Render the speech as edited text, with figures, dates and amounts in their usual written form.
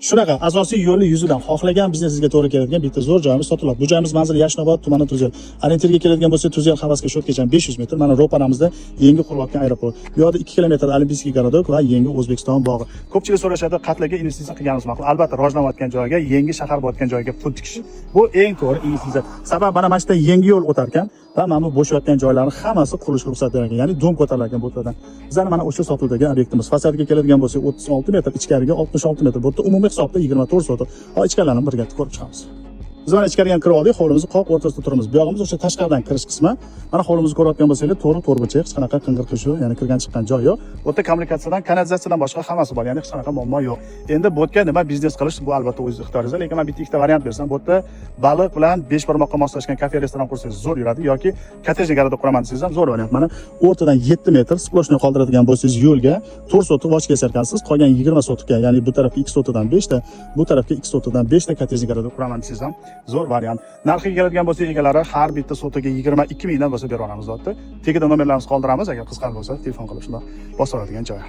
Shunaqa asosiy yo'lni yuzidan xohlagan biznesingizga to'g'ri keladigan bitta zo'r joyimiz sotiladi. Bu joyimiz manzili Yashnobod tumani Tuzyel. Orientirga keladigan bo'lsa, Tuzyel Xavasga Shotgacha 500 metr. Mana ro'paramizda yangi qurilayotgan aeroport. Bu yerda 2 kilometr Olimpiy garodok va yangi O'zbekiston bog'i. Ko'pchilik so'rashadi, qatlaga investitsiya qilganimiz ma'qul. Albatta, rivojlanayotgan joyga, yangi shahar bo'layotgan joyga pul tikish. Bu eng to'g'ri investitsiya. Sababi mana shunday yangi yo'l o'tarkan va mana bu bo'shayotgan joylarning hammasi qurilishga ruxsat berilgan, ya'ni dom ko'tarilgan bo'ladi. Bizlar mana o'sha sotuvdagi obyektimiz. Fasadga keladigan bo'lsa 36 metr, ichkariga 66 metr. Bu yerda umumiy hisobda 24 sotuv. Hozir ichkarilarni birga ko'rib chiqamiz. Biz mana ichkariga kirib oldik, hovlimizni qoq o'rtasida turamiz. Bu yog'imiz o'sha tashqaridan kirish qismi. Mana hovlimizni ko'rayotgan bo'lsangiz, to'g'ri burchak, hech qanaqa qing'ir-qishu, ya'ni kirgan chiqqan joy yo'q. Bu yerda kommunikatsiyadan, kanalizatsiyadan boshqa hammasi bor, ya'ni hech qanaqa muammo yo'q. Endi bu yerga nima biznes qilish, bu albatta o'z ixtiyoringizda, lekin men bitta ikkita variant bersam, bu yerda baliq bilan 5 barmoqqa moslashgan kafe restoran qursangiz zo'r yuradi yoki kottejni garovda quraman desangiz ham zo'r variant. Mana o'rtadan 7 metr sploshni qoldiradigan bo'lsangiz yo'lga 4 sotuv voch kesarkansiz, qolgan 20 sotuqqa, ya'ni bu tarafga 2 sotudan 5 ta, bu tarafga 2 sotudan 5 ta kottejni garovda quraman desangiz ham zo'r variant. Narxiga keladigan bo'lsa, egalari har bitta sotiga 22 mingdan bo'lsa bera olamiz zotda. Tegida nomerlarimizni qoldiramiz, agar qiziqar bo'lsa telefon qilib shunda bosa oladigan joy.